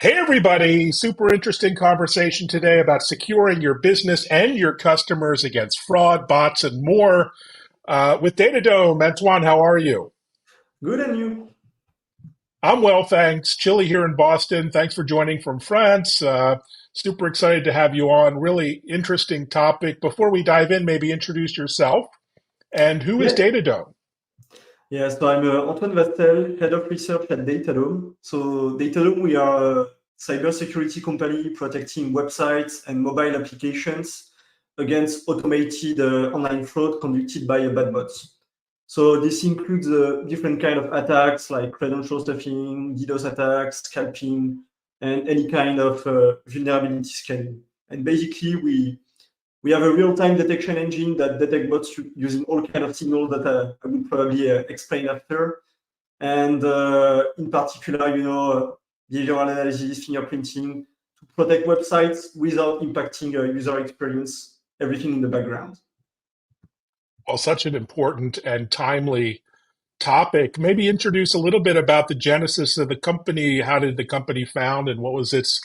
Hey, everybody. Super interesting conversation today about securing your business and your customers against fraud, bots, and more with DataDome. Antoine, how are you? Good and you? I'm well, thanks. Chilly here in Boston. Thanks for joining from France. Super excited to have you on. Really interesting topic. Before we dive in, maybe introduce yourself. And who is Yeah. DataDome? Yeah, so I'm Antoine Vastel, head of research at DataDome. So DataDome, we are a cybersecurity company protecting websites and mobile applications against automated online fraud conducted by bad bots. So this includes different kind of attacks like credential stuffing, DDoS attacks, scalping, and any kind of vulnerability scanning. And basically, we have a real-time detection engine that detects bots using all kind of signals that I will probably explain after. And in particular, behavioral analysis, fingerprinting to protect websites without impacting user experience, everything in the background. Well, such an important and timely topic. Maybe introduce a little bit about the genesis of the company. How did the company found and what was its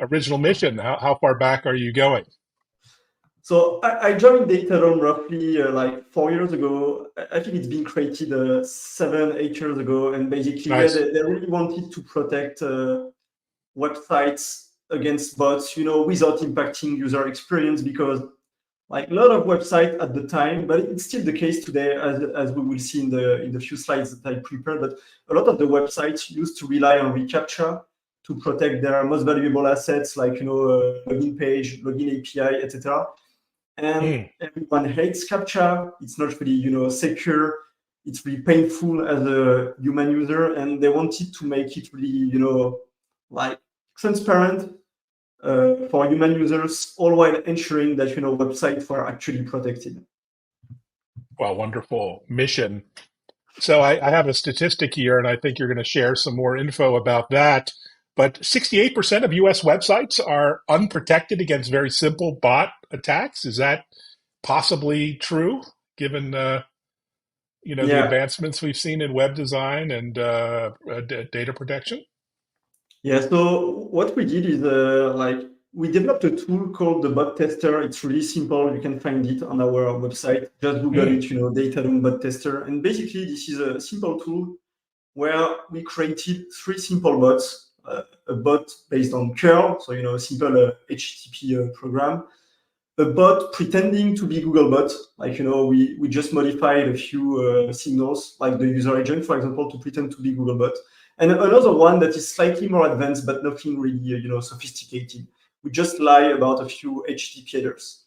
original mission? How far back are you going? So I joined Datadome roughly like 4 years ago. I think it's been created 7, 8 years ago. And basically, yeah, Nice. they really wanted to protect websites against bots, without impacting user experience because like a lot of websites at the time, but it's still the case today, as we will see in the few slides that I prepared. But a lot of the websites used to rely on reCAPTCHA to protect their most valuable assets, like login page, login API, etc. And Mm. everyone hates CAPTCHA. It's not really secure. It's really painful as a human user, and they wanted to make it really like transparent for human users, all while ensuring that websites were actually protected. Well, wonderful mission. So I have a statistic here, and I think you're going to share some more info about that. But 68% of US websites are unprotected against very simple bot attacks. Is that possibly true, given the Yeah, advancements we've seen in web design and data protection? yeah. So what we did is like we developed a tool called the bot tester. It's really simple. You can find it on our website. Just Google Mm. it, Datadome bot tester. And basically, this is a simple tool where we created three simple bots. A bot based on curl, so a simple HTTP program. A bot pretending to be Googlebot, like we just modified a few signals, like the user agent, for example, to pretend to be Googlebot. And another one that is slightly more advanced, but nothing really sophisticated. We just lie about a few HTTP headers.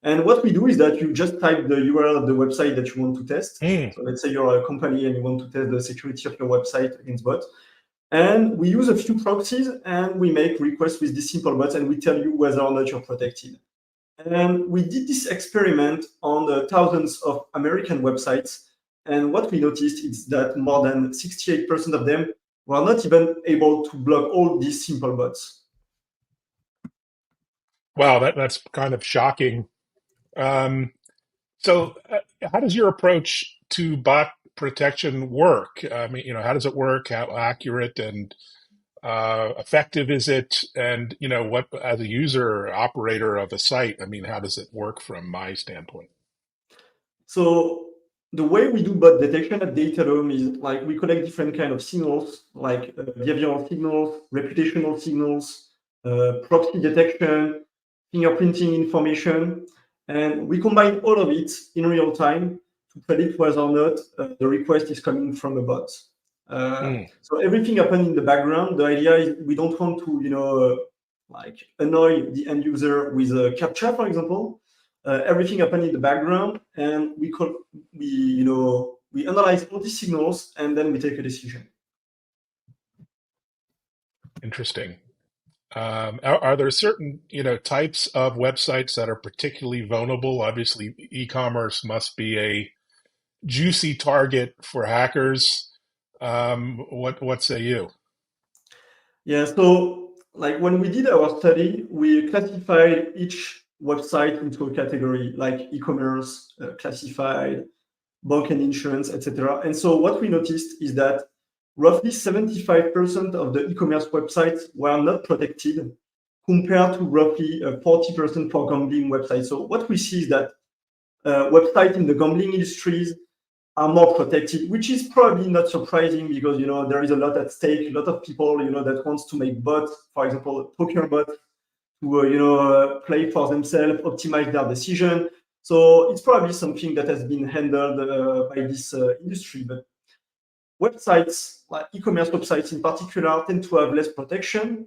And what we do is that you just type the URL of the website that you want to test. Mm. So let's say you're a company and you want to test the security of your website against bots. And we use a few proxies and we make requests with this simple bot and we tell you whether or not you're protected. And we did this experiment on the thousands of American websites. And what we noticed is that more than 68% of them were not even able to block all these simple bots. Wow, that's kind of shocking. Um, so, how does your approach to bot protection work? I mean, how does it work? How accurate and effective is it? And, what, as a user or operator of a site, I mean, how does it work from my standpoint? So the way we do bot detection at Datadome is like we collect different kind of signals, like behavioral signals, reputational signals, proxy detection, fingerprinting information, and we combine all of it in real time to predict whether or not the request is coming from a bot. Mm. So everything happens in the background. The idea is we don't want to, like annoy the end user with a captcha, for example. Everything happens in the background, and we analyze all these signals, and then we take a decision. Interesting. Are there certain, types of websites that are particularly vulnerable? Obviously, e-commerce must be a juicy target for hackers. What say you? Yeah, so like when we did our study, we classified each website into a category, like e-commerce, classified, bank and insurance, etc. And so what we noticed is that roughly 75% of the e-commerce websites were not protected compared to roughly 40% for gambling websites. So what we see is that websites in the gambling industries are more protected, which is probably not surprising because there is a lot at stake. A lot of people that wants to make bots, for example, poker bots, to play for themselves, optimize their decision. So it's probably something that has been handled by this industry. But websites, like e-commerce websites in particular, tend to have less protection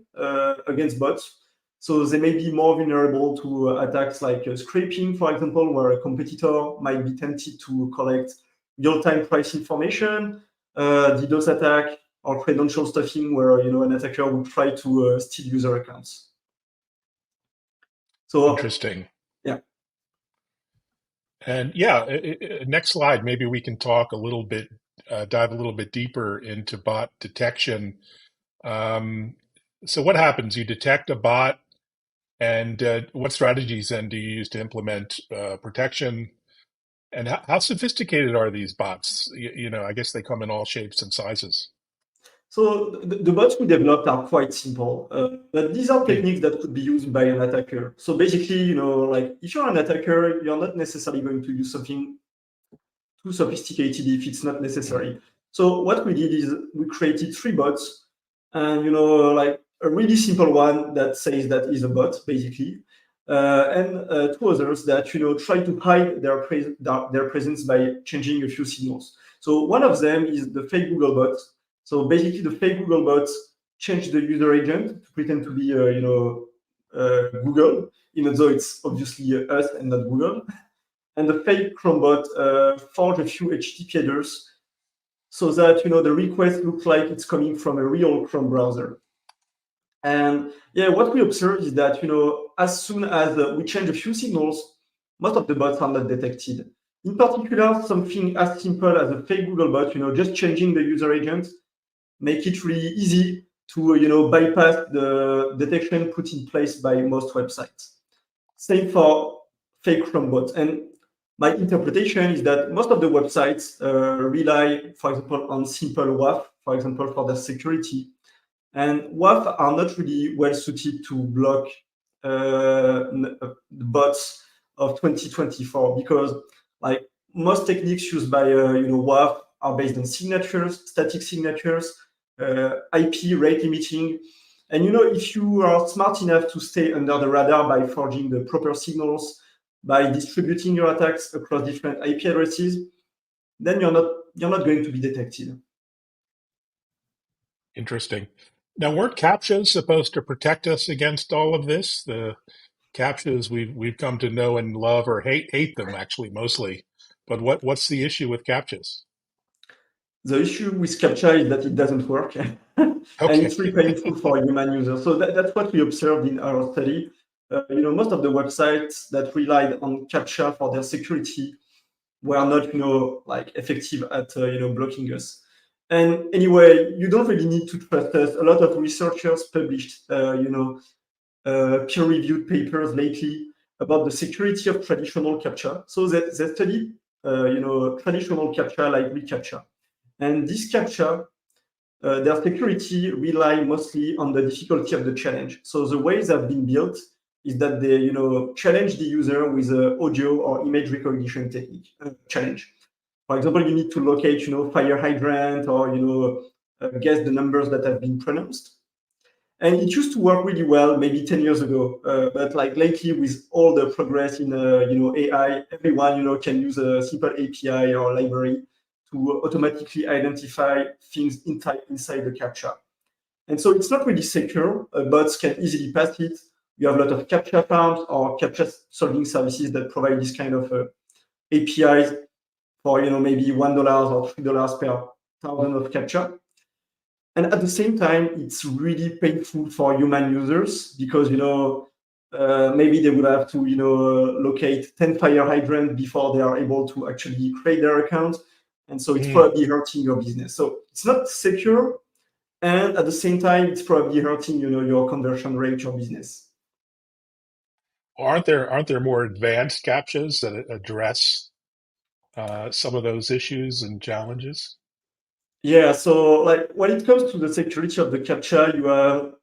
against bots. So they may be more vulnerable to attacks like scraping, for example, where a competitor might be tempted to collect real-time price information, DDoS attack, or credential stuffing, where an attacker would try to steal user accounts. So Interesting. yeah. And yeah, next slide, maybe we can talk a little bit, dive a little bit deeper into bot detection. Um, so what happens? You detect a bot, and what strategies then do you use to implement protection? And how sophisticated are these bots? I guess they come in all shapes and sizes. So the bots we developed are quite simple, but these are Hmm. techniques that could be used by an attacker. So basically, like if you're an attacker, you're not necessarily going to use something too sophisticated if it's not necessary. So what we did is we created three bots, and like a really simple one that says that is a bot, basically, and two others that try to hide their presence by changing a few signals. So one of them is the fake Google bot. So basically, the fake Google bots change the user agent to pretend to be, Google, even though it's obviously us and not Google. And the fake Chrome bot forge a few HTTP headers so that the request looks like it's coming from a real Chrome browser. And yeah, what we observe is that as soon as we change a few signals, most of the bots are not detected. In particular, something as simple as a fake Google bot, just changing the user agent, make it really easy to bypass the detection put in place by most websites. Same for fake Chrome bots. And my interpretation is that most of the websites rely, for example, on simple WAF, for example, for their security. And WAF are not really well suited to block the bots of 2024 because, like, most techniques used by WAF are based on signatures, static signatures, IP rate limiting. And if you are smart enough to stay under the radar by forging the proper signals, by distributing your attacks across different IP addresses, then you're not going to be detected. Interesting. Now, weren't CAPTCHAs supposed to protect us against all of this? The CAPTCHAs we've come to know and love, or hate them actually mostly. But what's the issue with CAPTCHAs? The issue with CAPTCHA is that it doesn't work, and it's really Okay. painful for human users. So that's what we observed in our study. Most of the websites that relied on CAPTCHA for their security were not, like effective at, blocking us. And anyway, you don't really need to trust us. A lot of researchers published, peer-reviewed papers lately about the security of traditional CAPTCHA. So they studied, traditional CAPTCHA like reCAPTCHA. And this CAPTCHA, their security rely mostly on the difficulty of the challenge. So the way they've been built is that they, challenge the user with a audio or image recognition technique challenge. For example, you need to locate, fire hydrant or, guess the numbers that have been pronounced. And it used to work really well maybe 10 years ago, but like lately with all the progress in AI, everyone can use a simple API or library to automatically identify things inside the captcha. And so it's not really secure. Bots can easily pass it. You have a lot of captcha farms or captcha solving services that provide this kind of APIs for maybe $1 or $3 per thousand of captcha. And at the same time, it's really painful for human users because maybe they would have to locate 10 fire hydrants before they are able to actually create their account, and so it's Hmm. probably hurting your business. So it's not secure, and at the same time, it's probably hurting your conversion rate, your business. Aren't there more advanced CAPTCHAs that address some of those issues and challenges? Yeah, so like when it comes to the security of the CAPTCHA, you have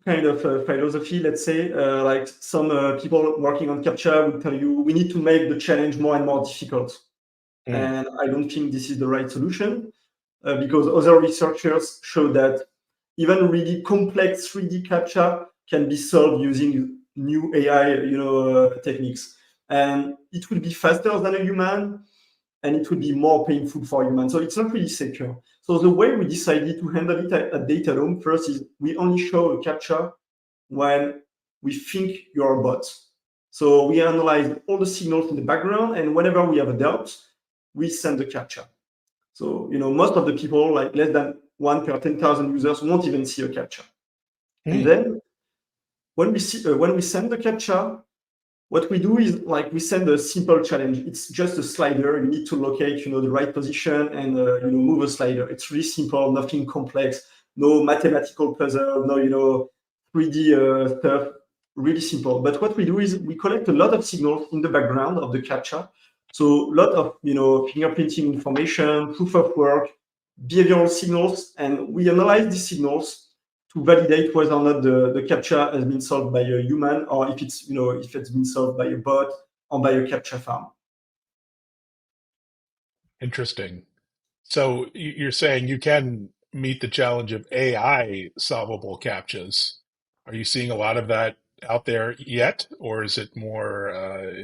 kind of philosophy, let's say. Like some people working on CAPTCHA will tell you we need to make the challenge more and more difficult. Mm, And I don't think this is the right solution because other researchers show that even really complex 3D CAPTCHA can be solved using new AI, techniques, and it will be faster than a human, and it will be more painful for humans. So it's not really secure. So the way we decided to handle it at DataDome first is we only show a CAPTCHA when we think you're a bot. So we analyze all the signals in the background, and whenever we have a doubt, we send the CAPTCHA. So most of the people, like less than 1 per 10,000 users, won't even see a CAPTCHA. And mm, then when we send the CAPTCHA, what we do is like we send a simple challenge. It's just a slider. You need to locate, the right position and move a slider. It's really simple, nothing complex, no mathematical puzzle, no 3D stuff. Really simple. But what we do is we collect a lot of signals in the background of the CAPTCHA. So a lot of fingerprinting information, proof of work, behavioral signals, and we analyze these signals to validate whether or not the CAPTCHA has been solved by a human or if it's been solved by a bot or by a CAPTCHA farm. interesting. So you're saying you can meet the challenge of AI solvable captchas. Are you seeing a lot of that out there yet, or is it more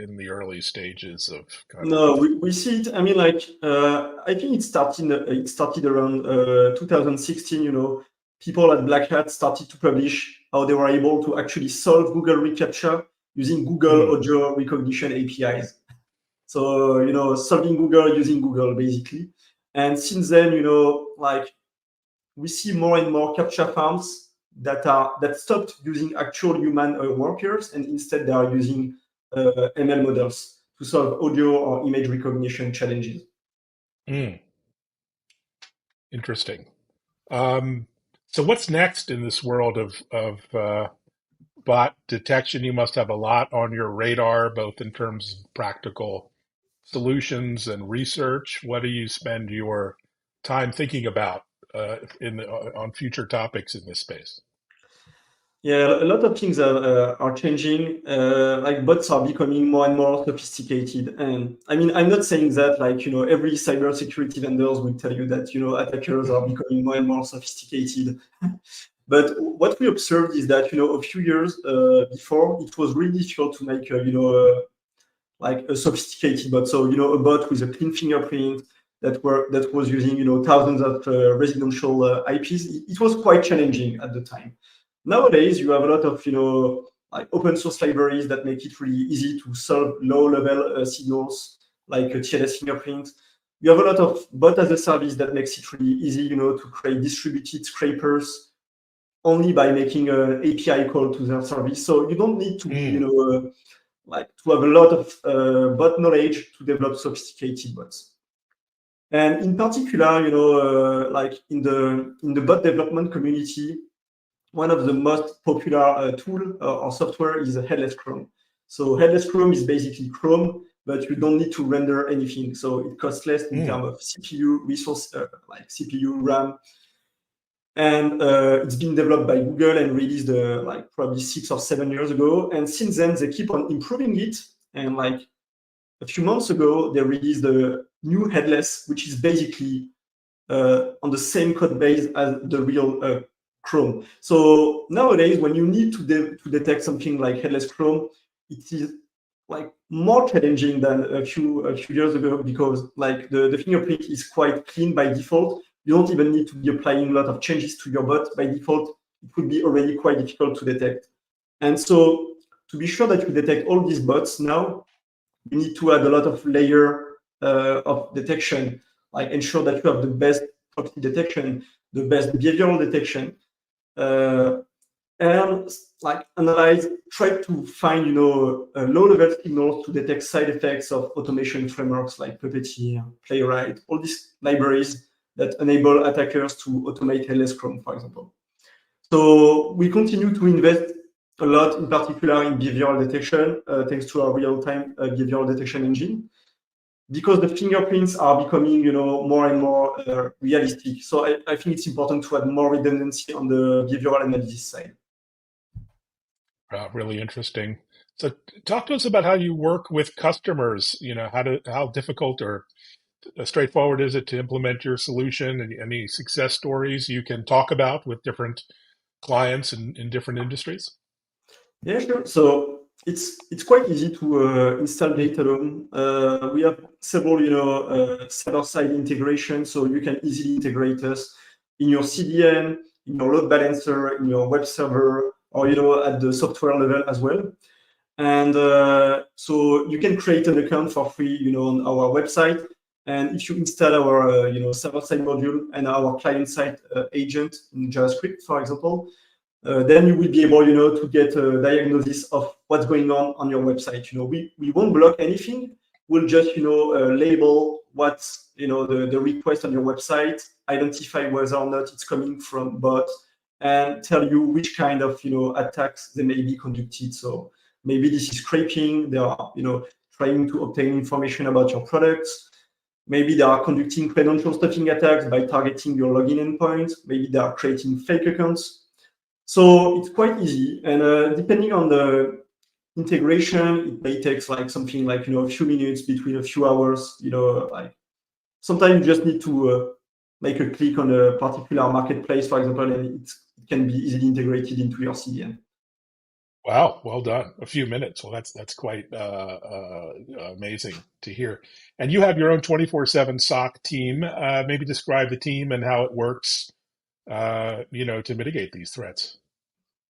in the early stages of kind of? No, we see it. I mean, like I think it started around 2016. People at Black Hat started to publish how they were able to actually solve Google reCAPTCHA using Google Mm, audio recognition APIs. So solving Google using Google basically. And since then, like we see more and more captcha farms that stopped using actual human workers, and instead they are using ML models to solve audio or image recognition challenges. mm, interesting. Um, so what's next in this world of bot detection? You must have a lot on your radar, both in terms of practical solutions and research. What do you spend your time thinking about on future topics in this space? Yeah, a lot of things are changing. Like bots are becoming more and more sophisticated. And I mean, I'm not saying that like, every cybersecurity vendors will tell you that, attackers are becoming more and more sophisticated. But what we observed is that, a few years before, it was really difficult to make, like a sophisticated bot. So, a bot with a clean fingerprint that was using, thousands of residential IPs. It was quite challenging at the time. Nowadays, you have a lot of, like open source libraries that make it really easy to solve low level signals like a TLS fingerprint. You have a lot of bot as a service that makes it really easy, to create distributed scrapers only by making an API call to their service. So you don't need to be, Mm, like to have a lot of bot knowledge to develop sophisticated bots. And in particular, like in the bot development community, one of the most popular tool or software is a headless Chrome. So headless Chrome is basically Chrome, but you don't need to render anything. So it costs less in mm, terms of CPU resource, like CPU, RAM, and it's been developed by Google and released like probably 6 or 7 years ago. And since then, they keep on improving it. And like a few months ago, they released a new headless, which is basically on the same code base as the real Chrome. So nowadays, when you need to detect something like headless Chrome, it is like more challenging than a few years ago because like the fingerprint is quite clean by default. You don't even need to be applying a lot of changes to your bot. By default, it would be already quite difficult to detect. And so to be sure that you detect all these bots now, you need to add a lot of layer of detection, like ensure that you have the best proxy detection, the best behavioral detection, uh, and like analyze, try to find low-level signals to detect side effects of automation frameworks like Puppeteer, Playwright, all these libraries that enable attackers to automate headless Chrome, for example. So we continue to invest a lot, in particular in behavioral detection, thanks to our real-time behavioral detection engine. because the fingerprints are becoming, more and more realistic. So I think it's important to add more redundancy on the behavioral analysis side. Really interesting. So talk to us about how you work with customers. How difficult or straightforward is it to implement your solution, and any success stories you can talk about with different clients in different industries? Yeah, sure. So it's quite easy to install DataDome. We have several, server-side integration, so you can easily integrate us in your CDN, in your load balancer, in your web server, or at the software level as well. And so you can create an account for free, on our website. And if you install our, server-side module and our client-side agent in JavaScript, for example, then you will be able, to get a diagnosis of what's going on your website. We won't block anything. We'll just, label what's, the request on your website, identify whether or not it's coming from bot, and tell you which kind of, attacks they may be conducted. So maybe this is scraping. They are, trying to obtain information about your products. Maybe they are conducting credential stuffing attacks by targeting your login endpoint. Maybe they are creating fake accounts. So it's quite easy. And depending on the integration, it may take something like, a few minutes between a few hours, like sometimes you just need to make a click on a particular marketplace, for example, and it can be easily integrated into your CDN. Wow, well done. A few minutes. Well, that's quite amazing to hear. And you have your own 24/7 SOC team. Maybe describe the team and how it works, to mitigate these threats.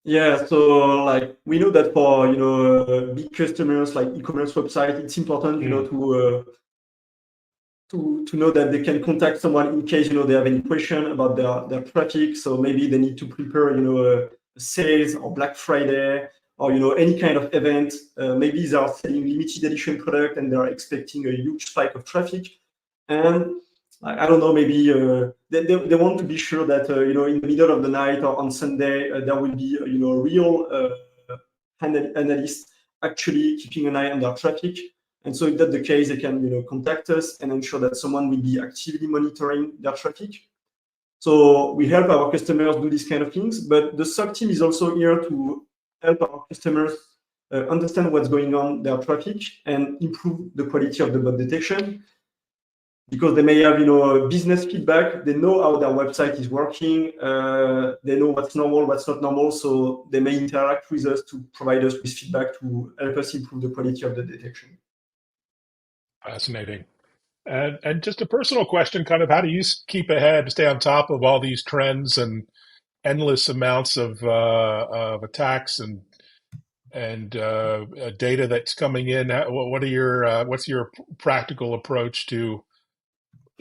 Yeah, so we know that for big customers like e-commerce website, it's important to know that they can contact someone in case they have any question about their traffic. So maybe they need to prepare a sales or Black Friday or any kind of event. Maybe they are selling limited edition product and they are expecting a huge spike of traffic. And I don't know, maybe they want to be sure that in the middle of the night or on Sunday there will be real analysts actually keeping an eye on their traffic. And so if that's the case, they can contact us and ensure that someone will be actively monitoring their traffic. So we help our customers do these kind of things, but the SOC team is also here to help our customers understand what's going on their traffic and improve the quality of the bot detection. Because they may have, business feedback. They know how their website is working. They know what's normal, what's not normal. So they may interact with us to provide us with feedback to help us improve the quality of the detection. Fascinating. And just a personal question, kind of how do you keep ahead, stay on top of all these trends and endless amounts of attacks and data that's coming in? What's your practical approach to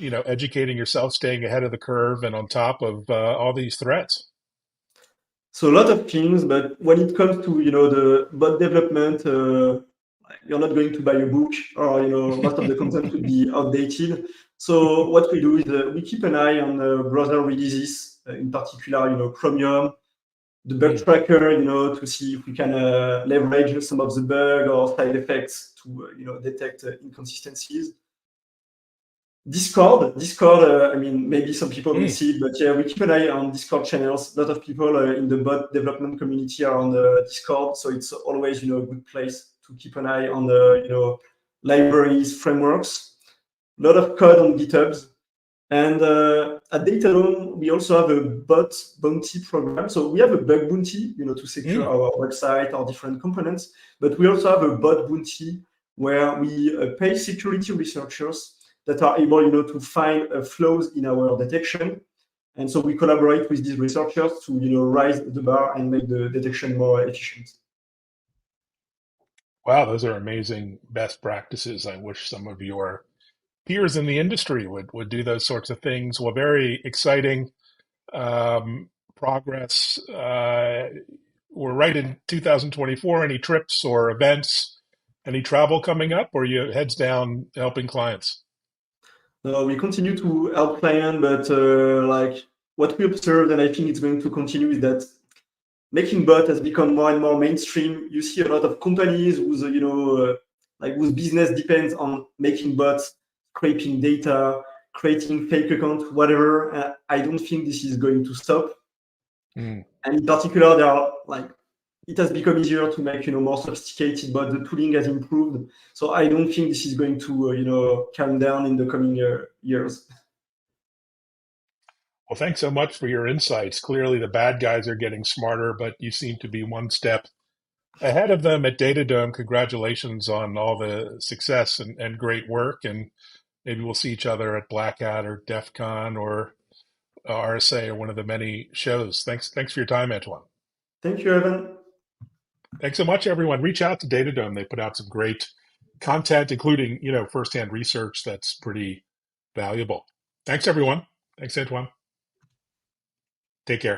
educating yourself, staying ahead of the curve, and on top of all these threats? So a lot of things, but when it comes to the bot development, you're not going to buy a book, or most of the content will be outdated. So what we do is we keep an eye on browser releases, in particular, Chromium, the bug tracker, to see if we can leverage some of the bug or side effects to detect inconsistencies. Discord, I mean, maybe some people will see it, but yeah, we keep an eye on Discord channels. A lot of people in the bot development community are on the Discord, so it's always, a good place to keep an eye on the, libraries, frameworks. A lot of code on GitHubs. And at DataDome, we also have a bot bounty program. So we have a bug bounty, to secure our website or different components, but we also have a bot bounty where we pay security researchers that are able, to find flaws in our detection. And so we collaborate with these researchers to, raise the bar and make the detection more efficient. Wow, those are amazing best practices. I wish some of your peers in the industry would do those sorts of things. Well, very exciting progress. We're right in 2024. Any trips or events, any travel coming up, or you heads down helping clients? We continue to help clients, but what we observed, and I think it's going to continue, is that making bot has become more and more mainstream. You see a lot of companies whose whose business depends on making bots. scraping data, creating fake accounts, whatever. I don't think this is going to stop. Mm. And in particular, there are like it has become easier to make more sophisticated, but the tooling has improved. So I don't think this is going to calm down in the coming years. Well, thanks so much for your insights. Clearly, the bad guys are getting smarter, but you seem to be one step ahead of them at DataDome. Congratulations on all the success and great work. And maybe we'll see each other at Black Hat or DEF CON or RSA or one of the many shows. Thanks for your time, Antoine. Thank you, Evan. Thanks so much, everyone. Reach out to DataDome. They put out some great content, including, firsthand research that's pretty valuable. Thanks, everyone. Thanks, Antoine. Take care.